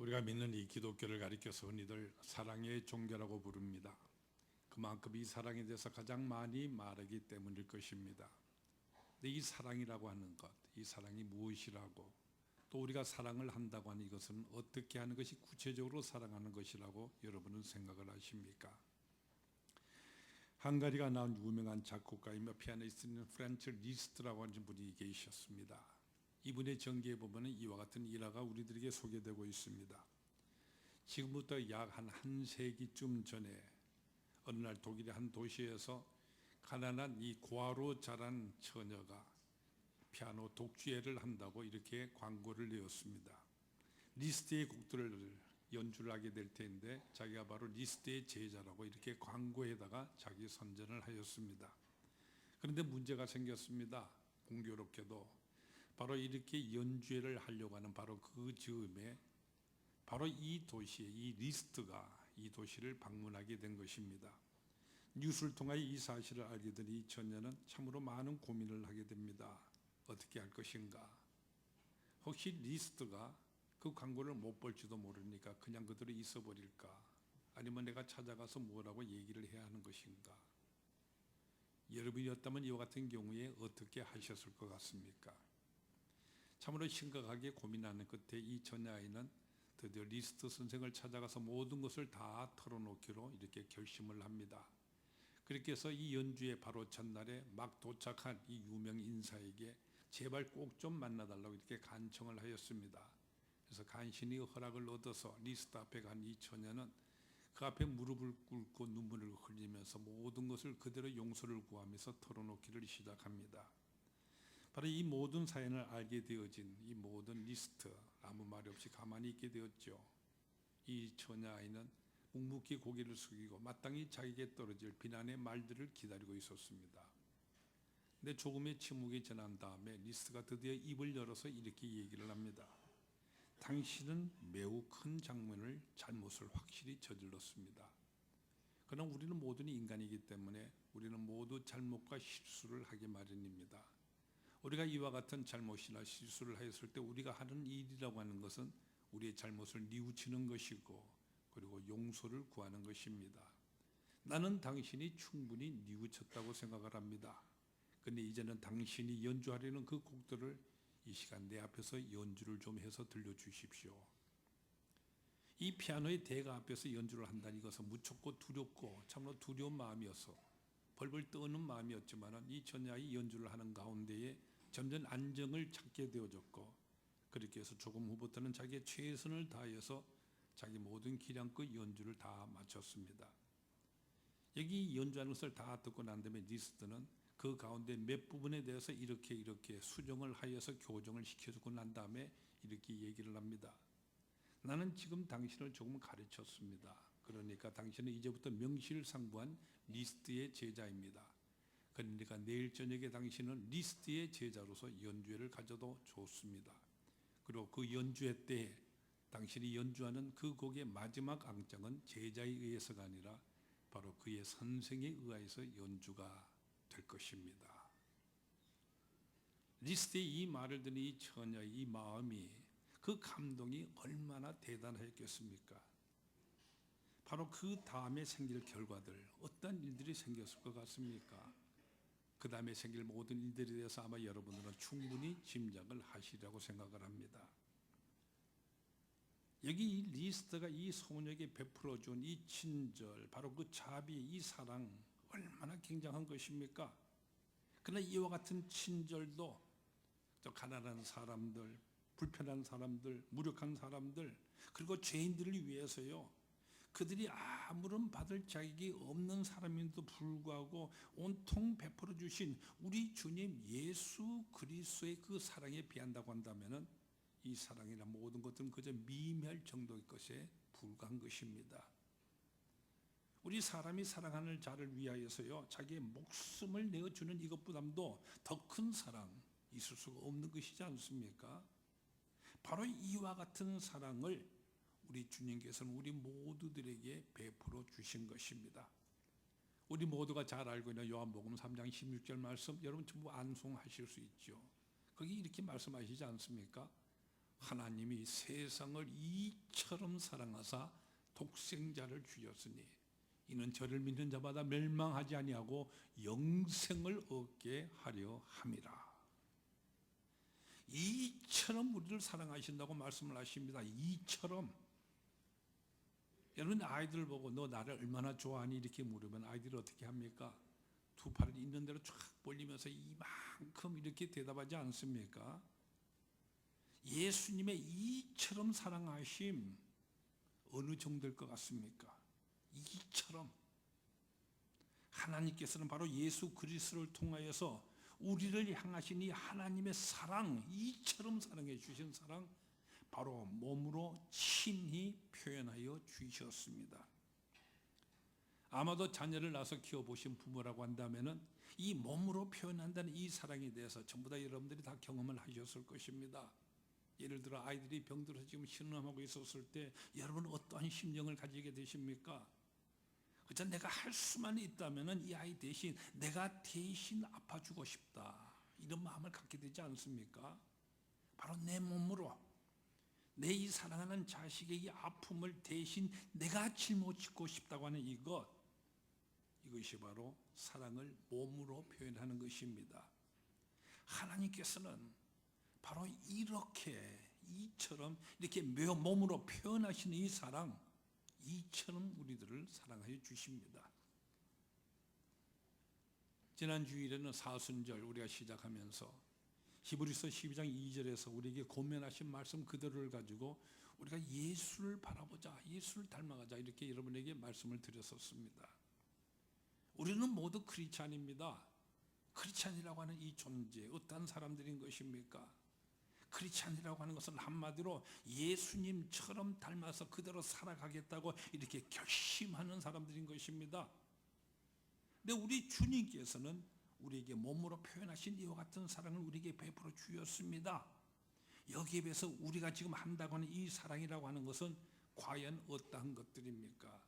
우리가 믿는 이 기독교를 가리켜서 흔히들 사랑의 종교라고 부릅니다. 그만큼 이 사랑에 대해서 가장 많이 말하기 때문일 것입니다. 근데 이 사랑이라고 하는 것, 이 사랑이 무엇이라고, 또 우리가 사랑을 한다고 하는 이것은 어떻게 하는 것이 구체적으로 사랑하는 것이라고 여러분은 생각을 하십니까? 헝가리가 나온 유명한 작곡가이며 피아니스트인 프란츠 리스트라고 하는 분이 계셨습니다. 이분의 전기에 보면 이와 같은 일화가 우리들에게 소개되고 있습니다. 지금부터 약 한 세기쯤 전에 어느 날 독일의 한 도시에서 가난한 이 고아로 자란 처녀가 피아노 독주회를 한다고 이렇게 광고를 내었습니다. 리스트의 곡들을 연주를 하게 될 텐데 자기가 바로 리스트의 제자라고 이렇게 광고에다가 자기 선전을 하였습니다. 그런데 문제가 생겼습니다. 공교롭게도 바로 이렇게 연주회를 하려고 하는 바로 그 즈음에 바로 이 도시에 이 리스트가 이 도시를 방문하게 된 것입니다. 뉴스를 통하여 이 사실을 알게 된 이 처녀는 참으로 많은 고민을 하게 됩니다. 어떻게 할 것인가? 혹시 리스트가 그 광고를 못 볼지도 모르니까 그냥 그대로 있어 버릴까? 아니면 내가 찾아가서 뭐라고 얘기를 해야 하는 것인가? 여러분이었다면 이와 같은 경우에 어떻게 하셨을 것 같습니까? 참으로 심각하게 고민하는 끝에 이 처녀아이는 드디어 리스트 선생을 찾아가서 모든 것을 다 털어놓기로 이렇게 결심을 합니다. 그렇게 해서 이 연주의 바로 전날에 막 도착한 이 유명 인사에게 제발 꼭 좀 만나달라고 이렇게 간청을 하였습니다. 그래서 간신히 허락을 얻어서 리스트 앞에 간 이 처녀는 그 앞에 무릎을 꿇고 눈물을 흘리면서 모든 것을 그대로 용서를 구하면서 털어놓기를 시작합니다. 바로 이 모든 사연을 알게 되어진 이 모든 리스트, 아무 말 없이 가만히 있게 되었죠. 이 처녀아이는 묵묵히 고개를 숙이고 마땅히 자기에게 떨어질 비난의 말들을 기다리고 있었습니다. 근데 조금의 침묵이 지난 다음에 리스트가 드디어 입을 열어서 이렇게 얘기를 합니다. 당신은 매우 큰 잘못을 확실히 저질렀습니다. 그러나 우리는 모두는 인간이기 때문에 우리는 모두 잘못과 실수를 하기 마련입니다. 우리가 이와 같은 잘못이나 실수를 하였을 때 우리가 하는 일이라고 하는 것은 우리의 잘못을 뉘우치는 것이고 그리고 용서를 구하는 것입니다. 나는 당신이 충분히 뉘우쳤다고 생각을 합니다. 그런데 이제는 당신이 연주하려는 그 곡들을 이 시간 내 앞에서 연주를 좀 해서 들려주십시오. 이 피아노의 대가 앞에서 연주를 한다는 것은 무척고 두렵고 참으로 두려운 마음이어서 벌벌 떠는 마음이었지만 이 처녀의 연주를 하는 가운데에 점점 안정을 찾게 되어졌고 그렇게 해서 조금 후부터는 자기의 최선을 다해서 자기 모든 기량껏 연주를 다 마쳤습니다. 여기 연주하는 것을 다 듣고 난 다음에 리스트는 그 가운데 몇 부분에 대해서 이렇게 수정을 하여서 교정을 시켜주고 난 다음에 이렇게 얘기를 합니다. 나는 지금 당신을 조금 가르쳤습니다. 그러니까 당신은 이제부터 명실상부한 리스트의 제자입니다. 그러니까 내일 저녁에 당신은 리스트의 제자로서 연주회를 가져도 좋습니다. 그리고 그 연주회 때 당신이 연주하는 그 곡의 마지막 악장은 제자에 의해서가 아니라 바로 그의 선생에 의해서 연주가 될 것입니다. 리스트의 이 말을 듣는 이 처녀의 이 마음이 그 감동이 얼마나 대단했겠습니까? 바로 그 다음에 생길 결과들 어떤 일들이 생겼을 것 같습니까? 그 다음에 생길 모든 일들에 대해서 아마 여러분들은 충분히 짐작을 하시리라고 생각을 합니다. 여기 이 리스트가 이 소녀에게 베풀어준 이 친절, 바로 그 자비, 이 사랑 얼마나 굉장한 것입니까? 그러나 이와 같은 친절도 또 가난한 사람들, 불편한 사람들, 무력한 사람들, 그리고 죄인들을 위해서요. 그들이 아무런 받을 자격이 없는 사람임에도 불구하고 온통 베풀어 주신 우리 주님 예수 그리스도의 그 사랑에 비한다고 한다면은 이 사랑이나 모든 것들은 그저 미미할 정도의 것에 불과한 것입니다. 우리 사람이 사랑하는 자를 위하여서요 자기의 목숨을 내어주는 이것보다도 더 큰 사랑 있을 수가 없는 것이지 않습니까? 바로 이와 같은 사랑을 우리 주님께서는 우리 모두들에게 베풀어 주신 것입니다. 우리 모두가 잘 알고 있는 요한복음 3장 16절 말씀 여러분 전부 암송하실 수 있죠. 거기 이렇게 말씀하시지 않습니까? 하나님이 세상을 이처럼 사랑하사 독생자를 주셨으니 이는 저를 믿는 자마다 멸망하지 아니하고 영생을 얻게 하려 함이라. 이처럼 우리를 사랑하신다고 말씀을 하십니다. 이처럼. 여러분 아이들 보고 너 나를 얼마나 좋아하니 이렇게 물으면 아이들이 어떻게 합니까? 두 팔을 있는 대로 쫙 벌리면서 이만큼 이렇게 대답하지 않습니까? 예수님의 이처럼 사랑하심 어느 정도일 것 같습니까? 이처럼. 하나님께서는 바로 예수 그리스도를 통하여서 우리를 향하신 이 하나님의 사랑, 이처럼 사랑해 주신 사랑, 바로 몸으로 친히 표현하여 주셨습니다. 아마도 자녀를 낳아서 키워보신 부모라고 한다면 이 몸으로 표현한다는 이 사랑에 대해서 전부 다 여러분들이 다 경험을 하셨을 것입니다. 예를 들어 아이들이 병들어서 지금 신음하고 있었을 때 여러분 어떠한 심정을 가지게 되십니까? 그저 내가 할 수만 있다면 이 아이 대신 내가 대신 아파주고 싶다, 이런 마음을 갖게 되지 않습니까? 바로 내 몸으로 내 이 사랑하는 자식의 이 아픔을 대신 내가 짊어지고 싶다고 하는 이것이 바로 사랑을 몸으로 표현하는 것입니다. 하나님께서는 바로 이처럼 이렇게 몸으로 표현하시는 이 사랑, 이처럼 우리들을 사랑하여 주십니다. 지난 주일에는 사순절 우리가 시작하면서 히브리서 12장 2절에서 우리에게 권면하신 말씀 그대로를 가지고 우리가 예수를 바라보자, 예수를 닮아가자, 이렇게 여러분에게 말씀을 드렸었습니다. 우리는 모두 크리스찬입니다. 크리스찬이라고 하는 이 존재 어떤 사람들인 것입니까? 크리스찬이라고 하는 것은 한마디로 예수님처럼 닮아서 그대로 살아가겠다고 이렇게 결심하는 사람들인 것입니다. 근데 우리 주님께서는 우리에게 몸으로 표현하신 이와 같은 사랑을 우리에게 베풀어 주셨습니다. 여기에 비해서 우리가 지금 한다고 하는 이 사랑이라고 하는 것은 과연 어떠한 것들입니까?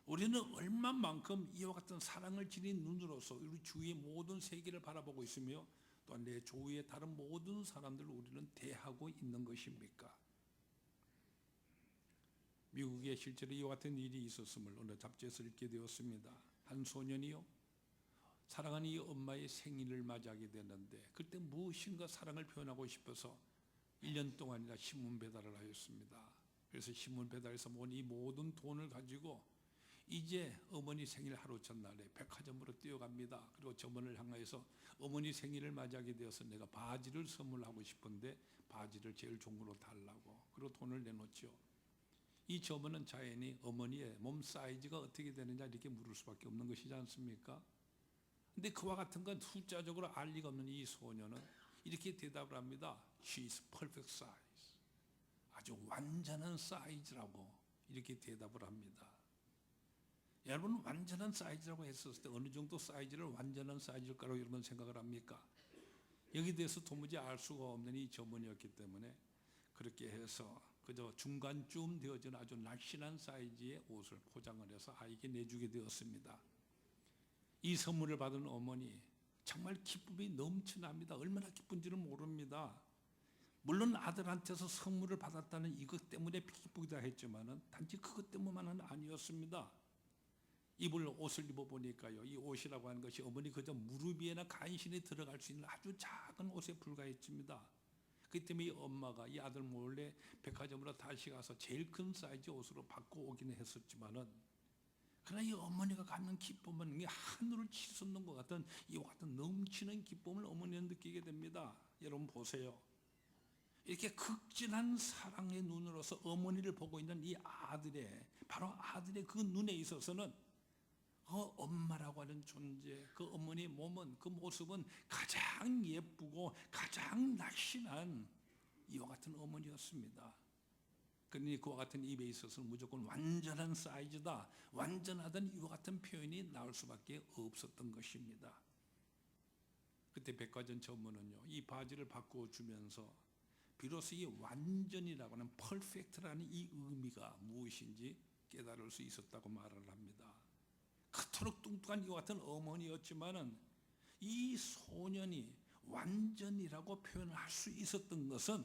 우리는 얼마만큼 이와 같은 사랑을 지닌 눈으로서 우리 주위의 모든 세계를 바라보고 있으며 또한 내 조위의 다른 모든 사람들을 우리는 대하고 있는 것입니까? 미국에 실제로 이와 같은 일이 있었음을 어느 잡지에서 읽게 되었습니다. 한 소년이요, 사랑하는 이 엄마의 생일을 맞이하게 되는데 그때 무엇인가 사랑을 표현하고 싶어서 1년 동안이나 신문 배달을 하였습니다. 그래서 신문 배달에서 모은 이 모든 돈을 가지고 이제 어머니 생일 하루 전날에 백화점으로 뛰어갑니다. 그리고 점원을 향하여서 어머니 생일을 맞이하게 되어서 내가 바지를 선물하고 싶은데 바지를 제일 좋은 걸로 달라고, 그리고 돈을 내놓죠. 이 점원은 자연히 어머니의 몸 사이즈가 어떻게 되느냐 이렇게 물을 수밖에 없는 것이지 않습니까? 근데 그와 같은 건 숫자적으로 알 리가 없는 이 소녀는 이렇게 대답을 합니다. She is perfect size. 아주 완전한 사이즈라고 이렇게 대답을 합니다. 여러분 완전한 사이즈라고 했었을 때 어느 정도 사이즈를 완전한 사이즈일 거라고 여러분 생각을 합니까? 여기에 대해서 도무지 알 수가 없는 이 점원이었기 때문에 그렇게 해서 그저 중간쯤 되어진 아주 날씬한 사이즈의 옷을 포장을 해서 아이에게 내주게 되었습니다. 이 선물을 받은 어머니 정말 기쁨이 넘쳐납니다. 얼마나 기쁜지를 모릅니다. 물론 아들한테서 선물을 받았다는 이것 때문에 기쁘기도 했지만 단지 그것 때문만은 아니었습니다. 입을 옷을 입어보니까요, 이 옷이라고 하는 것이 어머니 그저 무릎 위에나 간신히 들어갈 수 있는 아주 작은 옷에 불과했습니다. 그렇기 때문에 이 엄마가 이 아들 몰래 백화점으로 다시 가서 제일 큰 사이즈 옷으로 바꿔 오기는 했었지만은, 그러나 이 어머니가 갖는 기쁨은 하늘을 치솟는 것 같은 이와 같은 넘치는 기쁨을 어머니는 느끼게 됩니다. 여러분 보세요. 이렇게 극진한 사랑의 눈으로서 어머니를 보고 있는 이 아들의, 바로 아들의 그 눈에 있어서는 그 엄마라고 하는 존재, 그 어머니의 몸은, 그 모습은 가장 예쁘고 가장 날씬한 이와 같은 어머니였습니다. 그러니 그와 같은 입에 있어서는 무조건 완전한 사이즈다, 완전하던 이와 같은 표현이 나올 수밖에 없었던 것입니다. 그때 백화점 점원은요, 이 바지를 바꾸어 주면서 비로소 이 완전이라고 하는 퍼펙트라는 이 의미가 무엇인지 깨달을 수 있었다고 말을 합니다. 그토록 뚱뚱한 이와 같은 어머니였지만은 이 소년이 완전이라고 표현을 할 수 있었던 것은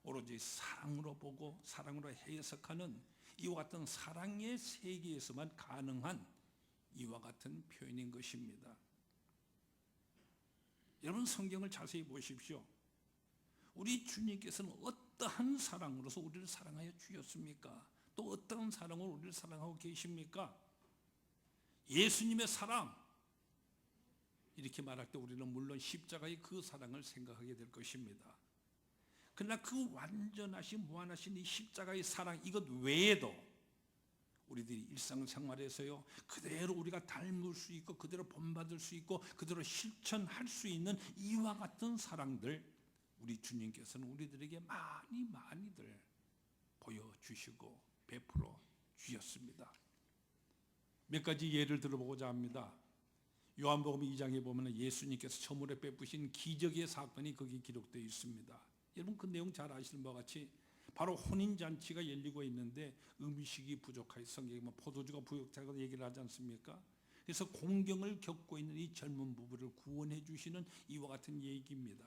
오로지 사랑으로 보고 사랑으로 해석하는 이와 같은 사랑의 세계에서만 가능한 이와 같은 표현인 것입니다. 여러분 성경을 자세히 보십시오. 우리 주님께서는 어떠한 사랑으로서 우리를 사랑하여 주셨습니까? 또 어떤 사랑으로 우리를 사랑하고 계십니까? 예수님의 사랑, 이렇게 말할 때 우리는 물론 십자가의 그 사랑을 생각하게 될 것입니다. 그러나 그 완전하신 무한하신 이 십자가의 사랑, 이것 외에도 우리들이 일상생활에서요 그대로 우리가 닮을 수 있고 그대로 본받을 수 있고 그대로 실천할 수 있는 이와 같은 사랑들, 우리 주님께서는 우리들에게 많이들 보여주시고 베풀어 주셨습니다. 몇 가지 예를 들어보고자 합니다. 요한복음 2장에 보면 예수님께서 처음으로 베푸신 기적의 사건이 거기 기록되어 있습니다. 여러분 그 내용 잘 아시는 바와 같이 바로 혼인잔치가 열리고 있는데 음식이 부족하여 성경에 포도주가 부족하다고 얘기를 하지 않습니까? 그래서 공경을 겪고 있는 이 젊은 부부를 구원해 주시는 이와 같은 얘기입니다.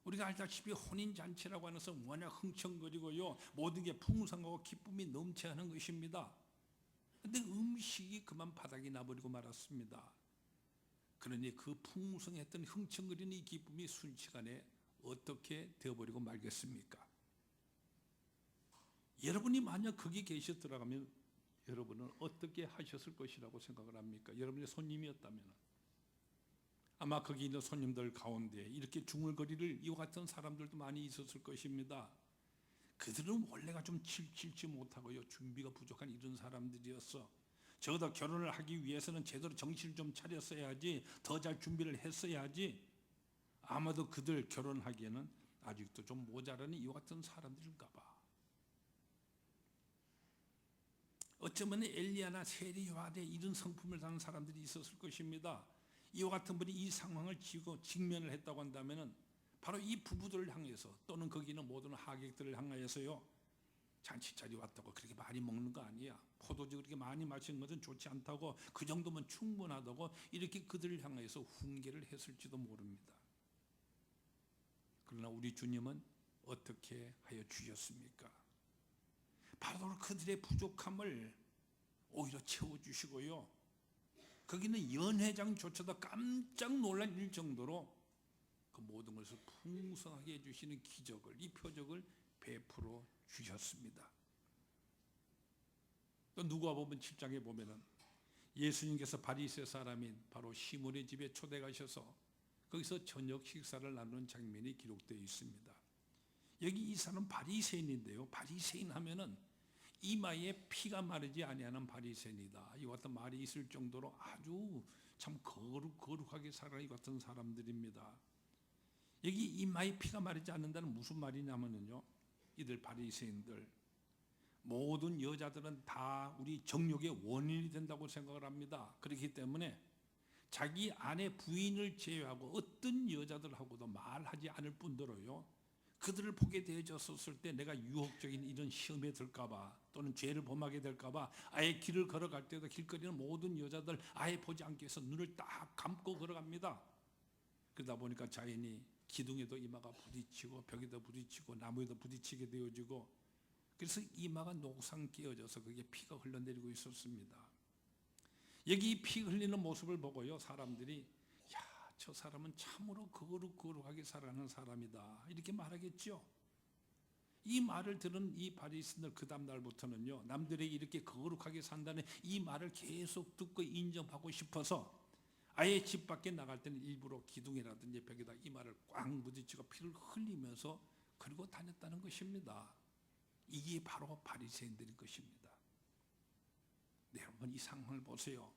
우리가 알다시피 혼인잔치라고 하는 것은 워낙 흥청거리고요 모든 게 풍성하고 기쁨이 넘쳐야 하는 것입니다. 그런데 음식이 그만 바닥이 나버리고 말았습니다. 그러니 그 풍성했던 흥청거리는 이 기쁨이 순식간에 어떻게 되어버리고 말겠습니까? 여러분이 만약 거기 계셨더라면 여러분은 어떻게 하셨을 것이라고 생각을 합니까? 여러분의 손님이었다면 아마 거기 있는 손님들 가운데 이렇게 중얼거리를 이와 같은 사람들도 많이 있었을 것입니다. 그들은 원래가 좀 칠칠지 못하고요 준비가 부족한 이런 사람들이었어. 적어도 결혼을 하기 위해서는 제대로 정신을 좀 차렸어야지, 더 잘 준비를 했어야지. 아마도 그들 결혼하기에는 아직도 좀 모자라는 이와 같은 사람들인가 봐. 어쩌면 엘리야나 세리요한에 이런 성품을 다는 사람들이 있었을 것입니다. 이와 같은 분이 이 상황을 지고 직면을 했다고 한다면 바로 이 부부들을 향해서 또는 거기는 모든 하객들을 향하여서요 잔치자리 왔다고 그렇게 많이 먹는 거 아니야, 포도주 그렇게 많이 마시는 것은 좋지 않다고, 그 정도면 충분하다고 이렇게 그들을 향해서 훈계를 했을지도 모릅니다. 그러나 우리 주님은 어떻게 하여 주셨습니까? 바로 그들의 부족함을 오히려 채워주시고요 거기는 연회장조차도 깜짝 놀랄 일 정도로 그 모든 것을 풍성하게 해주시는 기적을, 이 표적을 베풀어 주셨습니다. 또 누가복음 7장에 보면은 예수님께서 바리새 사람인 바로 시몬의 집에 초대 가셔서 거기서 저녁 식사를 나누는 장면이 기록되어 있습니다. 여기 이 사람 바리새인인데요, 바리새인 하면은 이마에 피가 마르지 아니하는 바리새인이다, 이 같은 말이 있을 정도로 아주 참 거룩하게 살아가는 이 같은 사람들입니다. 여기 이마에 피가 마르지 않는다는 무슨 말이냐면요, 이들 바리새인들 모든 여자들은 다 우리 정욕의 원인이 된다고 생각을 합니다. 그렇기 때문에 자기 아내 부인을 제외하고 어떤 여자들하고도 말하지 않을 뿐더러요 그들을 보게 되어졌을 때 내가 유혹적인 이런 시험에 들까봐 또는 죄를 범하게 될까봐 아예 길을 걸어갈 때도 길거리는 모든 여자들 아예 보지 않기 위해서 눈을 딱 감고 걸어갑니다. 그러다 보니까 자연히 기둥에도 이마가 부딪히고 벽에도 부딪히고 나무에도 부딪히게 되어지고, 그래서 이마가 녹상 끼어져서 그게 피가 흘러내리고 있었습니다. 여기 피 흘리는 모습을 보고요 사람들이 야, 저 사람은 참으로 거룩하게 살아가는 사람이다 이렇게 말하겠죠. 이 말을 들은 이 바리새인들 그 다음 날부터는요 남들에게 이렇게 거룩하게 산다는 이 말을 계속 듣고 인정하고 싶어서 아예 집 밖에 나갈 때는 일부러 기둥이라든지 벽에다 이마를 꽉 부딪히고 피를 흘리면서 그러고 다녔다는 것입니다. 이게 바로 바리새인들인 것입니다. 네, 여러분 이 상황을 보세요.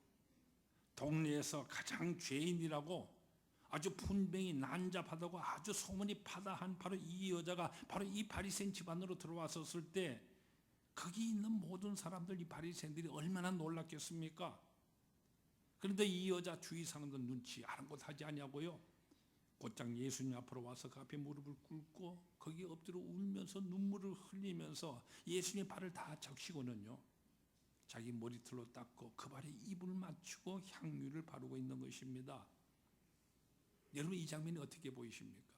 동네에서 가장 죄인이라고 아주 분명히 난잡하다고 아주 소문이 파다한 바로 이 여자가 바로 이 바리새인 집안으로 들어왔었을 때 거기 있는 모든 사람들, 이 바리새인들이 얼마나 놀랐겠습니까? 그런데 이 여자 주위 사람들 눈치 아랑곳하지 아니하고요 곧장 예수님 앞으로 와서 그 앞에 무릎을 꿇고 거기 엎드려 울면서 눈물을 흘리면서 예수님의 발을 다 적시고는요 자기 머리털로 닦고 그 발에 입을 맞추고 향유를 바르고 있는 것입니다. 여러분 이 장면이 어떻게 보이십니까?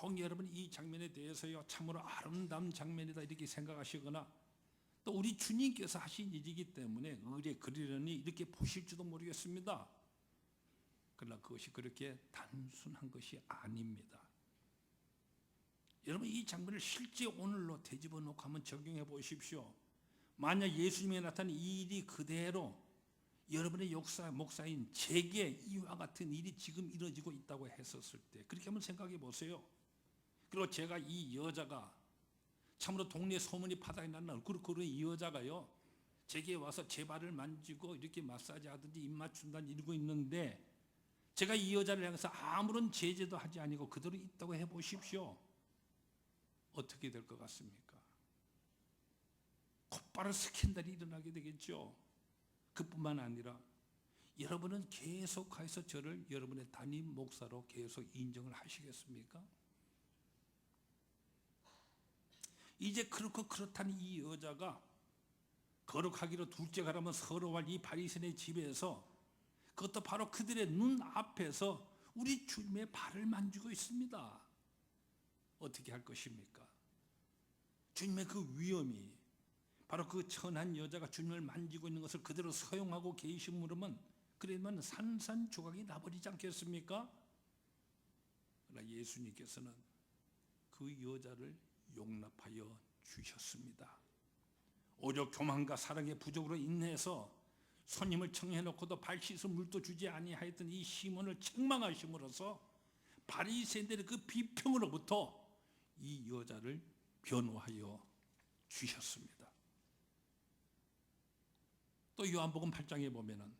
혹 여러분 이 장면에 대해서요 참으로 아름다운 장면이다 이렇게 생각하시거나 또 우리 주님께서 하신 일이기 때문에 의뢰 그리려니 이렇게 보실지도 모르겠습니다. 그러나 그것이 그렇게 단순한 것이 아닙니다. 여러분 이 장면을 실제 오늘로 되짚어 놓고 한번 적용해 보십시오. 만약 예수님이 나타난 이 일이 그대로 여러분의 목사인 제게 이와 같은 일이 지금 이루어지고 있다고 했었을 때 그렇게 한번 생각해 보세요. 그리고 제가 이 여자가 참으로 동네 소문이 바닥이 났나 얼굴 이 여자가요 제게 와서 제 발을 만지고 이렇게 마사지 하든지 입 맞춘다 이러고 있는데 제가 이 여자를 향해서 아무런 제재도 하지 아니고 그대로 있다고 해보십시오. 어떻게 될 것 같습니까? 곧바로 스캔들이 일어나게 되겠죠. 그뿐만 아니라 여러분은 계속해서 저를 여러분의 담임 목사로 계속 인정을 하시겠습니까? 이제 그렇고 그렇다는 이 여자가 거룩하기로 둘째 가라면 서러워할 이 바리새인의 집에서 그것도 바로 그들의 눈 앞에서 우리 주님의 발을 만지고 있습니다. 어떻게 할 것입니까? 주님의 그 위엄이 바로 그 천한 여자가 주님을 만지고 있는 것을 그대로 서용하고 계시므로면 그러면 산산조각이 나버리지 않겠습니까? 그러나 예수님께서는 그 여자를 용납하여 주셨습니다. 오히려 교만과 사랑의 부족으로 인해서 손님을 청해놓고도 발 씻을 물도 주지 아니하였던 이 시몬을 책망하심으로써 바리새인들의 그 비평으로부터 이 여자를 변호하여 주셨습니다. 또 요한복음 8장에 보면은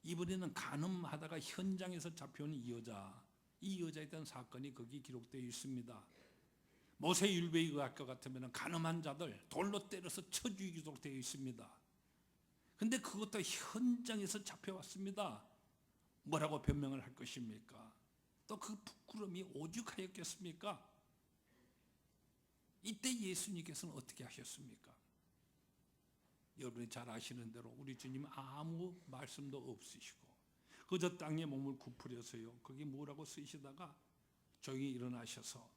이번에는 간음하다가 현장에서 잡혀온 이 여자에 대한 사건이 거기 기록되어 있습니다. 모세율법에 의할 것 같으면 간음한 자들 돌로 때려서 쳐 죽이도록 되어 있습니다. 근데 그것도 현장에서 잡혀왔습니다. 뭐라고 변명을 할 것입니까? 또 그 부끄러움이 오죽하였겠습니까? 이때 예수님께서는 어떻게 하셨습니까? 여러분이 잘 아시는 대로 우리 주님 아무 말씀도 없으시고 그저 땅에 몸을 굽으려서요 거기 뭐라고 쓰시다가 조용히 일어나셔서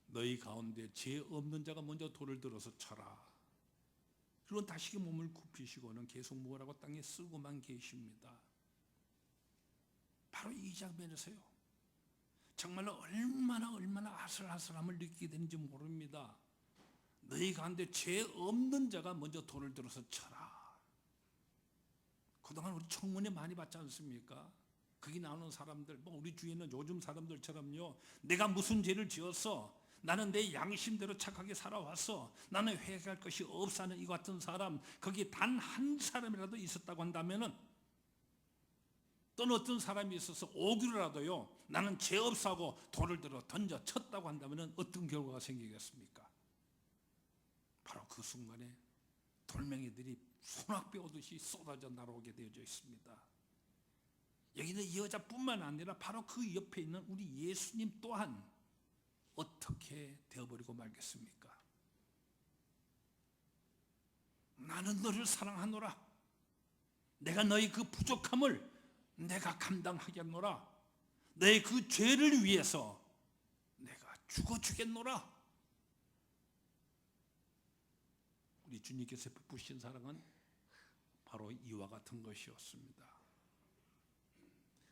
너희 가운데 죄 없는 자가 먼저 돌을 들어서 쳐라. 그리고 다시 몸을 굽히시고는 계속 뭐라고 땅에 쓰고만 계십니다. 바로 이 장면에서요 정말로 얼마나 아슬아슬함을 느끼게 되는지 모릅니다. 너희 가운데 죄 없는 자가 먼저 돌을 들어서 쳐라. 그동안 우리 청문회 많이 받지 않습니까? 거기 나오는 사람들 우리 주위에는 요즘 사람들처럼요 내가 무슨 죄를 지었어, 나는 내 양심대로 착하게 살아왔어, 나는 회개할 것이 없어 하는 이 같은 사람 거기 단 한 사람이라도 있었다고 한다면은 또는 어떤 사람이 있어서 오기로라도요 나는 죄 없어 하고 돌을 들어 던져 쳤다고 한다면은 어떤 결과가 생기겠습니까? 바로 그 순간에 돌멩이들이 소낙비 오듯이 쏟아져 날아오게 되어져 있습니다. 여기는 이 여자뿐만 아니라 바로 그 옆에 있는 우리 예수님 또한 어떻게 되어버리고 말겠습니까? 나는 너를 사랑하노라. 내가 너희 그 부족함을 내가 감당하겠노라. 너의 그 죄를 위해서 내가 죽어주겠노라. 우리 주님께서 베푸신 사랑은 바로 이와 같은 것이었습니다.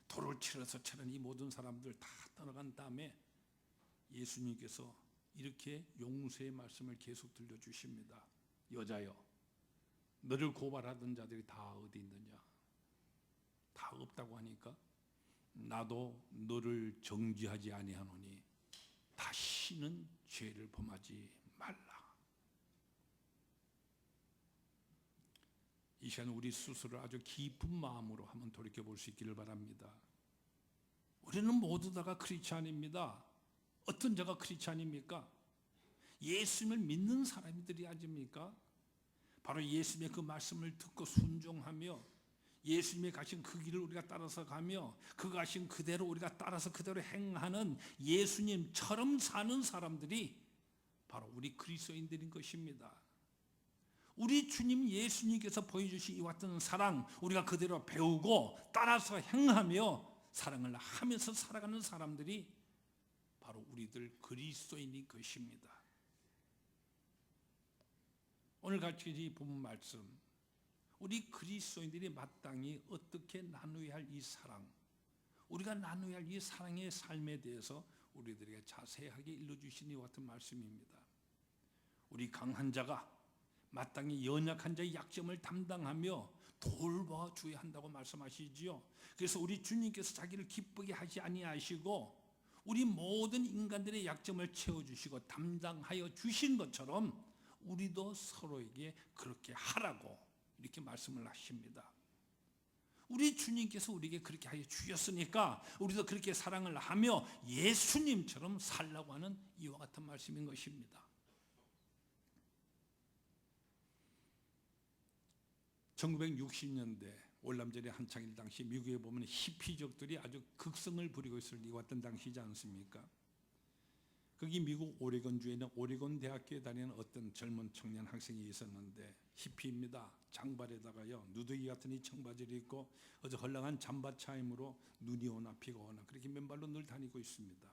돌을 치러서 치는 이 모든 사람들 다 떠나간 다음에 예수님께서 이렇게 용서의 말씀을 계속 들려주십니다. 여자여, 너를 고발하던 자들이 다 어디 있느냐? 다 없다고 하니까 나도 너를 정죄하지 아니하노니 다시는 죄를 범하지 말라. 이 시간 우리 스스로를 아주 깊은 마음으로 한번 돌이켜볼 수 있기를 바랍니다. 우리는 모두 다가 크리스찬입니다. 어떤 자가 크리스찬입니까? 예수님을 믿는 사람들이 아닙니까? 바로 예수님의 그 말씀을 듣고 순종하며 예수님이 가신 그 길을 우리가 따라서 가며 그 가신 그대로 우리가 따라서 그대로 행하는 예수님처럼 사는 사람들이 바로 우리 그리스도인들인 것입니다. 우리 주님 예수님께서 보여주신 이와 같은 사랑 우리가 그대로 배우고 따라서 행하며 사랑을 하면서 살아가는 사람들이 바로 우리들 그리스도인인 것입니다. 오늘 같이 본 말씀, 우리 그리스도인들이 마땅히 어떻게 나누어야 할 이 사랑, 우리가 나누어야 할 이 사랑의 삶에 대해서 우리들에게 자세하게 일러주신 이와 같은 말씀입니다. 우리 강한 자가 마땅히 연약한 자의 약점을 담당하며 돌봐줘야 한다고 말씀하시지요. 그래서 우리 주님께서 자기를 기쁘게 하지 아니하시고 우리 모든 인간들의 약점을 채워주시고 담당하여 주신 것처럼 우리도 서로에게 그렇게 하라고 이렇게 말씀을 하십니다. 우리 주님께서 우리에게 그렇게 하여 주셨으니까 우리도 그렇게 사랑을 하며 예수님처럼 살라고 하는 이와 같은 말씀인 것입니다. 1960년대 월남전의 한창일 당시 미국에 보면 히피족들이 아주 극성을 부리고 있을 이와 같은 당시지 않습니까? 거기 미국 오레곤주에 있는 오레곤 대학교에 다니는 어떤 젊은 청년 학생이 있었는데 히피입니다. 장발에다가요 누더기 같은 이 청바지를 입고 어저 헐렁한 잠바 차림으로 눈이 오나 비가 오나 그렇게 맨발로 늘 다니고 있습니다.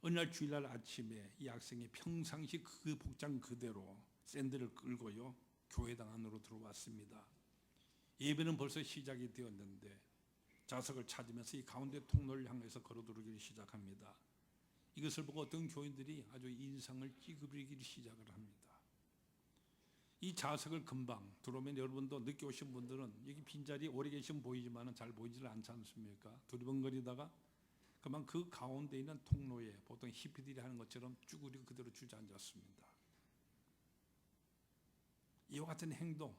어느 날 주일날 아침에 이 학생이 평상시 그 복장 그대로 샌들을 끌고요 교회당 안으로 들어왔습니다. 예배는 벌써 시작이 되었는데 좌석을 찾으면서 이 가운데 통로를 향해서 걸어들어오기 시작합니다. 이것을 보고 어떤 교인들이 아주 인상을 찌푸리기 시작을 합니다. 이 좌석을 금방 들어오면 여러분도 늦게 오신 분들은 여기 빈자리 오래 계시면 보이지만 잘 보이질 않지 않습니까? 두리번거리다가 그만 그 가운데 있는 통로에 보통 히피들이 하는 것처럼 쭈그리고 그대로 주저앉았습니다. 이와 같은 행동,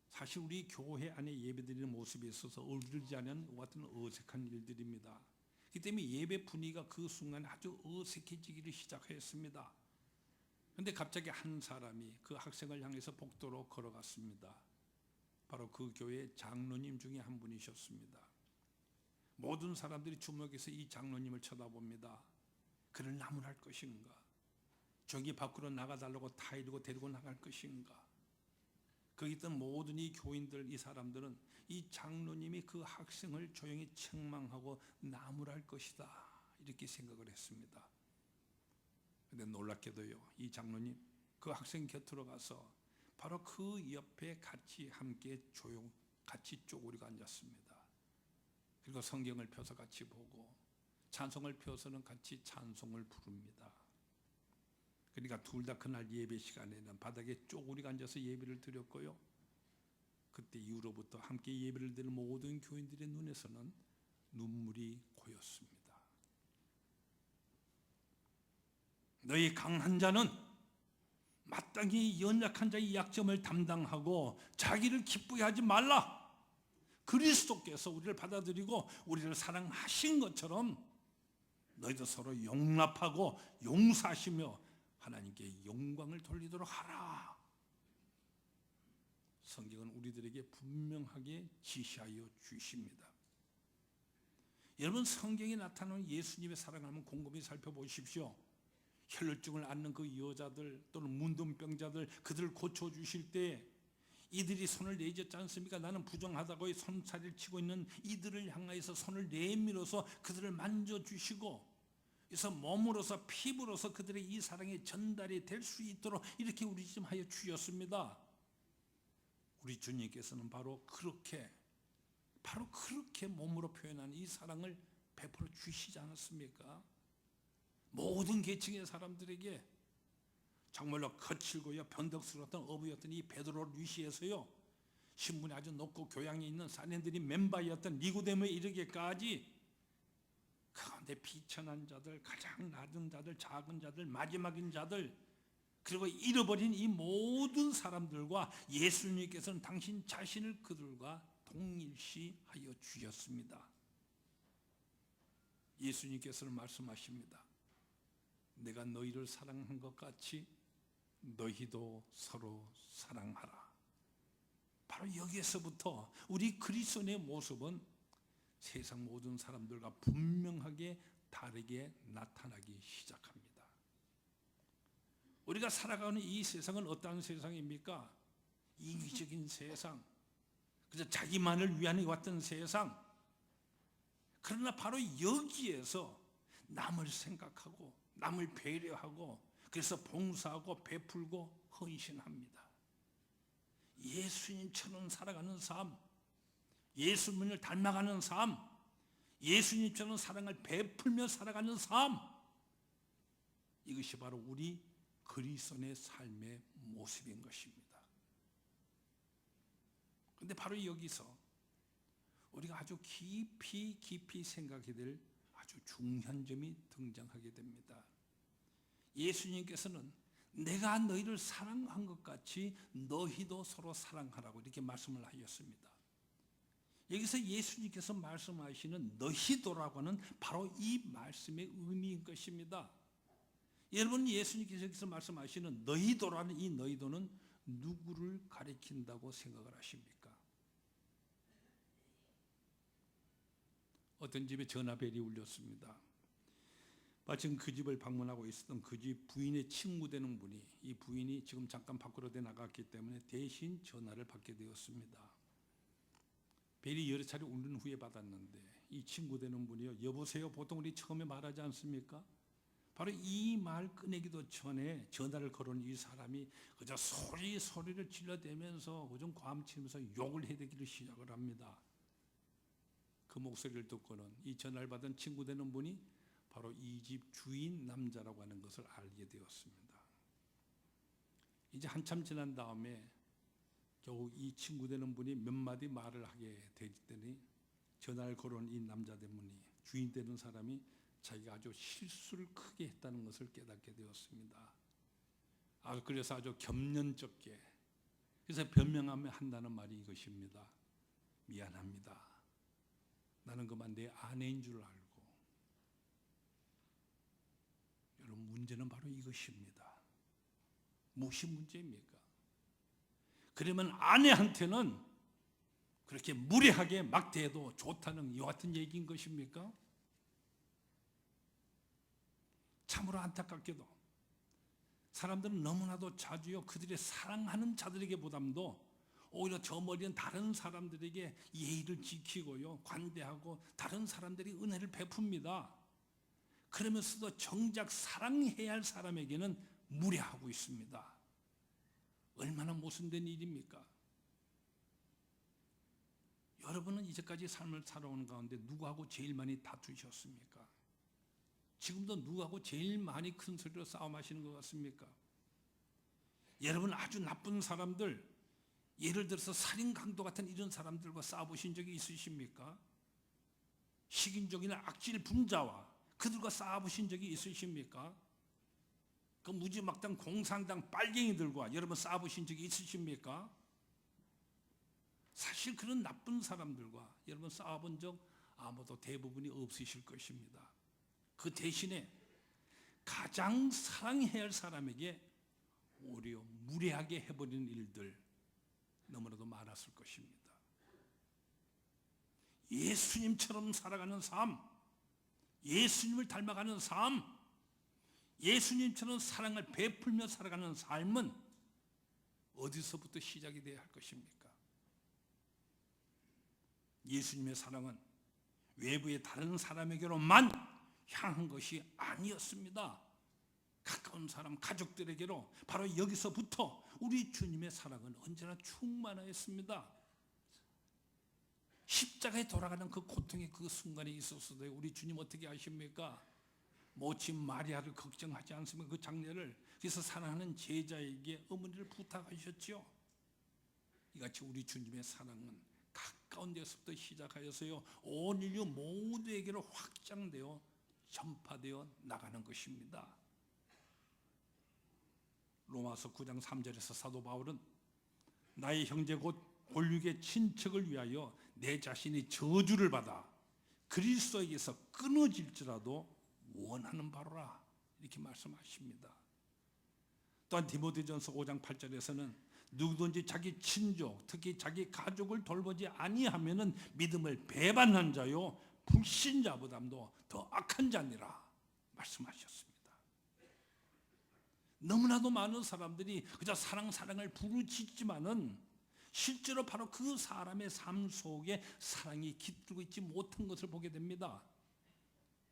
사실 우리 교회 안에 예배드리는 모습에 있어서 어울리지 않은 이와 같은 어색한 일들입니다. 그렇기 때문에 예배 분위기가 그 순간에 아주 어색해지기를 시작했습니다. 그런데 갑자기 한 사람이 그 학생을 향해서 복도로 걸어갔습니다. 바로 그 교회 장로님 중에 한 분이셨습니다. 모든 사람들이 주목해서 이 장로님을 쳐다봅니다. 그를 나무랄 것인가? 저기 밖으로 나가달라고 타이르고 데리고 나갈 것인가? 거기 있던 모든 이 교인들, 이 사람들은 이 장로님이 그 학생을 조용히 책망하고 나무랄 것이다 이렇게 생각을 했습니다. 그런데 놀랍게도요 이 장로님 그 학생 곁으로 가서 바로 그 옆에 같이 함께 같이 쪼그리고 앉았습니다. 그리고 성경을 펴서 같이 보고 찬송을 펴서는 같이 찬송을 부릅니다. 그러니까 둘 다 그날 예배 시간에는 바닥에 쪼그리고 앉아서 예배를 드렸고요. 그때 이후로부터 함께 예배를 드리는 모든 교인들의 눈에서는 눈물이 고였습니다. 너희 강한 자는 마땅히 연약한 자의 약점을 담당하고 자기를 기쁘게 하지 말라. 그리스도께서 우리를 받아들이고 우리를 사랑하신 것처럼 너희도 서로 용납하고 용서하시며 하나님께 영광을 돌리도록 하라. 성경은 우리들에게 분명하게 지시하여 주십니다. 여러분 성경에 나타나는 예수님의 사랑을 한번 곰곰이 살펴보십시오. 혈루증을 앓는 그 여자들 또는 문둥병자들 그들을 고쳐주실 때 이들이 손을 내젓지 않습니까? 나는 부정하다고 손살을 치고 있는 이들을 향하여서 손을 내밀어서 그들을 만져주시고 그래서 몸으로서 피부로서 그들의 이 사랑이 전달이 될 수 있도록 이렇게 우리 좀 하여 주셨습니다. 우리 주님께서는 바로 그렇게 몸으로 표현하는 이 사랑을 베풀어 주시지 않았습니까? 모든 계층의 사람들에게 정말로 거칠고요 변덕스러웠던 어부였던 이 베드로를 위시해서요 신분이 아주 높고 교양이 있는 사내들이 멤버였던 니고데모에 이르기까지 가운데 비천한 자들, 가장 낮은 자들, 작은 자들, 마지막인 자들 그리고 잃어버린 이 모든 사람들과 예수님께서는 당신 자신을 그들과 동일시하여 주셨습니다. 예수님께서는 말씀하십니다. 내가 너희를 사랑한 것 같이 너희도 서로 사랑하라. 바로 여기에서부터 우리 그리스도인의 모습은 세상 모든 사람들과 분명하게 다르게 나타나기 시작합니다. 우리가 살아가는 이 세상은 어떠한 세상입니까? 이기적인 세상, 그저 자기만을 위한 왔던 세상. 그러나 바로 여기에서 남을 생각하고 남을 배려하고 그래서 봉사하고 베풀고 헌신합니다. 예수님처럼 살아가는 삶, 예수님을 닮아가는 삶, 예수님처럼 사랑을 베풀며 살아가는 삶, 이것이 바로 우리 그리스도인의 삶의 모습인 것입니다. 그런데 바로 여기서 우리가 아주 깊이 생각해야 될 아주 중요한 점이 등장하게 됩니다. 예수님께서는 내가 너희를 사랑한 것 같이 너희도 서로 사랑하라고 이렇게 말씀을 하셨습니다. 여기서 예수님께서 말씀하시는 너희도라고 하는 바로 이 말씀의 의미인 것입니다. 여러분, 예수님께서 여기서 말씀하시는 너희도라는 이 너희도는 누구를 가리킨다고 생각을 하십니까? 어떤 집에 전화벨이 울렸습니다. 마침 그 집을 방문하고 있었던 그 집 부인의 친구 되는 분이, 이 부인이 지금 잠깐 밖으로 나갔기 때문에 대신 전화를 받게 되었습니다. 벨이 여러 차례 울린 후에 받았는데 이 친구 되는 분이요, 여보세요, 보통 우리 처음에 말하지 않습니까? 바로 이 말 꺼내기도 전에 전화를 걸은 이 사람이 그저 소리를 질러대면서 그저 괌치면서 욕을 해대기를 시작을 합니다. 그 목소리를 듣고는 이 전화를 받은 친구 되는 분이 바로 이 집 주인 남자라고 하는 것을 알게 되었습니다. 이제 한참 지난 다음에 겨우 이 친구 되는 분이 몇 마디 말을 하게 되더니 전화를 걸어온 이 남자 되문이, 주인 되는 사람이 자기가 아주 실수를 크게 했다는 것을 깨닫게 되었습니다. 그래서 아주 겸연쩍게, 그래서 변명하며 한다는 말이 이것입니다. 미안합니다. 나는 그만 내 아내인 줄 알고. 여러분, 문제는 바로 이것입니다. 무엇이 문제입니까? 그러면 아내한테는 그렇게 무례하게 막대해도 좋다는 이와 같은 얘기인 것입니까? 참으로 안타깝게도 사람들은 너무나도 자주요, 그들의 사랑하는 자들에게 보담도 오히려 저 멀리는 다른 사람들에게 예의를 지키고요, 관대하고 다른 사람들이 은혜를 베풉니다. 그러면서도 정작 사랑해야 할 사람에게는 무례하고 있습니다. 얼마나 모순된 일입니까? 여러분은 이제까지 삶을 살아오는 가운데 누구하고 제일 많이 다투셨습니까? 지금도 누구하고 제일 많이 큰 소리로 싸움하시는 것 같습니까? 여러분, 아주 나쁜 사람들, 예를 들어서 살인 강도 같은 이런 사람들과 싸워보신 적이 있으십니까? 식인종이나 악질 분자와 그들과 싸워보신 적이 있으십니까? 그 무지막당 공산당 빨갱이들과 여러분 싸워보신 적이 있으십니까? 사실 그런 나쁜 사람들과 여러분 싸워본 적 아무도 대부분이 없으실 것입니다. 그 대신에 가장 사랑해야 할 사람에게 오히려 무례하게 해버리는 일들 너무나도 많았을 것입니다. 예수님처럼 살아가는 삶, 예수님을 닮아가는 삶, 예수님처럼 사랑을 베풀며 살아가는 삶은 어디서부터 시작이 되어야 할 것입니까? 예수님의 사랑은 외부의 다른 사람에게로만 향한 것이 아니었습니다. 가까운 사람, 가족들에게로 바로 여기서부터 우리 주님의 사랑은 언제나 충만하였습니다. 십자가에 돌아가는 그 고통의 그 순간에 있어서도 우리 주님 어떻게 하십니까? 모친 마리아를 걱정하지 않습니까? 그 장례를. 그래서 사랑하는 제자에게 어머니를 부탁하셨죠. 이같이 우리 주님의 사랑은 가까운 데서부터 시작하여서요, 온 인류 모두에게로 확장되어 전파되어 나가는 것입니다. 로마서 9장 3절에서 사도 바울은 나의 형제 곧 골육의 친척을 위하여 내 자신이 저주를 받아 그리스도에게서 끊어질지라도 원하는 바로라 이렇게 말씀하십니다. 또한 디모데전서 5장 8절에서는 누구든지 자기 친족, 특히 자기 가족을 돌보지 아니하면은 믿음을 배반한 자요 불신자보다도 더 악한 자니라 말씀하셨습니다. 너무나도 많은 사람들이 그저 사랑을 부르짖지만은 실제로 바로 그 사람의 삶 속에 사랑이 깃들고 있지 못한 것을 보게 됩니다.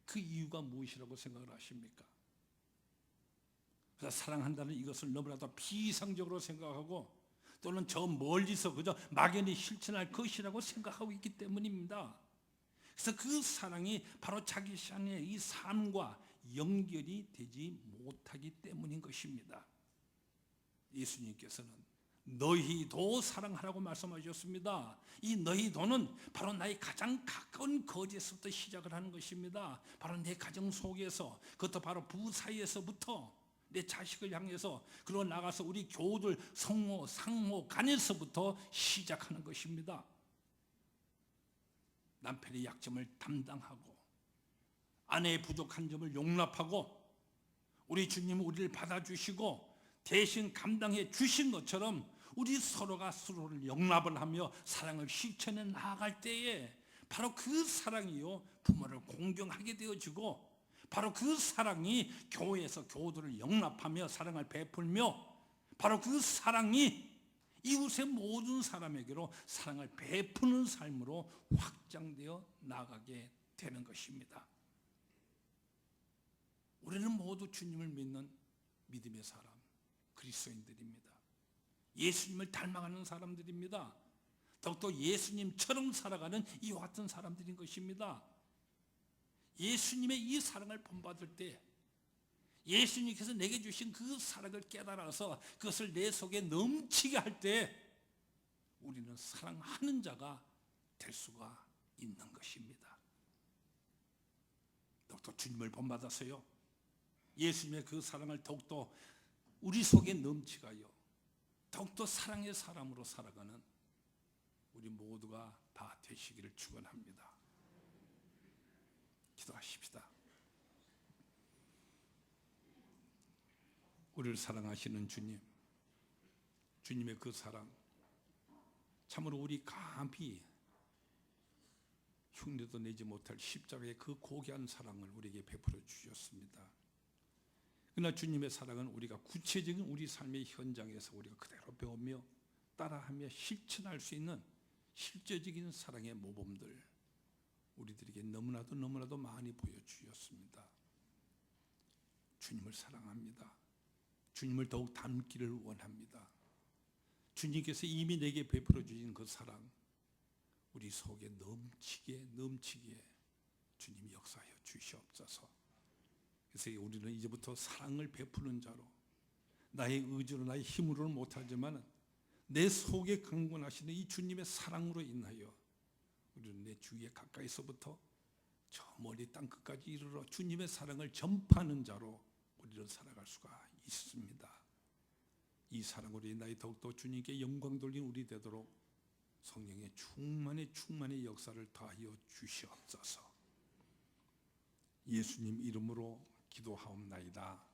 그 이유가 무엇이라고 생각을 하십니까? 그래서 사랑한다는 이것을 너무나도 비이상적으로 생각하고 또는 저 멀리서 그저 막연히 실천할 것이라고 생각하고 있기 때문입니다. 그래서 그 사랑이 바로 자기 자신의 이 삶과 연결이 되지 못하기 때문인 것입니다. 예수님께서는 너희도 사랑하라고 말씀하셨습니다. 이 너희도는 바로 나의 가장 가까운 거제에서부터 시작을 하는 것입니다. 바로 내 가정 속에서, 그것도 바로 부부 사이에서부터, 내 자식을 향해서, 그리고 나가서 우리 교우들 성모, 상모 간에서부터 시작하는 것입니다. 남편의 약점을 담당하고 아내의 부족한 점을 용납하고 우리 주님은 우리를 받아주시고 대신 감당해 주신 것처럼 우리 서로가 서로를 용납을 하며 사랑을 실천해 나아갈 때에 바로 그 사랑이요 부모를 공경하게 되어지고, 바로 그 사랑이 교회에서 교우들을 용납하며 사랑을 베풀며, 바로 그 사랑이 이웃의 모든 사람에게로 사랑을 베푸는 삶으로 확장되어 나가게 되는 것입니다. 우리는 모두 주님을 믿는 믿음의 사람, 그리스도인들입니다. 예수님을 닮아가는 사람들입니다. 더욱더 예수님처럼 살아가는 이와 같은 사람들인 것입니다. 예수님의 이 사랑을 본받을 때, 예수님께서 내게 주신 그 사랑을 깨달아서 그것을 내 속에 넘치게 할 때 우리는 사랑하는 자가 될 수가 있는 것입니다. 더욱더 주님을 본받아서요, 예수님의 그 사랑을 더욱더 우리 속에 넘치가요 더욱더 사랑의 사람으로 살아가는 우리 모두가 다 되시기를 축원합니다. 기도하십시다. 우리를 사랑하시는 주님, 주님의 그 사랑, 참으로 우리 감히 흉내도 내지 못할 십자가의 그 고귀한 사랑을 우리에게 베풀어 주셨습니다. 그러나 주님의 사랑은 우리가 구체적인 우리 삶의 현장에서 우리가 그대로 배우며 따라하며 실천할 수 있는 실제적인 사랑의 모범들, 우리들에게 너무나도 많이 보여주셨습니다. 주님을 사랑합니다. 주님을 더욱 닮기를 원합니다. 주님께서 이미 내게 베풀어 주신 그 사랑, 우리 속에 넘치게 주님 역사하여 주시옵소서. 그래서 우리는 이제부터 사랑을 베푸는 자로, 나의 의지로 나의 힘으로는 못하지만 내 속에 강권하시는 이 주님의 사랑으로 인하여 우리는 내 주위에 가까이서부터 저 멀리 땅끝까지 이르러 주님의 사랑을 전파하는 자로 우리는 살아갈 수가 있습니다. 이 사랑으로 인하여 더욱더 주님께 영광 돌린 우리 되도록 성령의 충만의 역사를 더하여 주시옵소서. 예수님 이름으로 기도하옵나이다.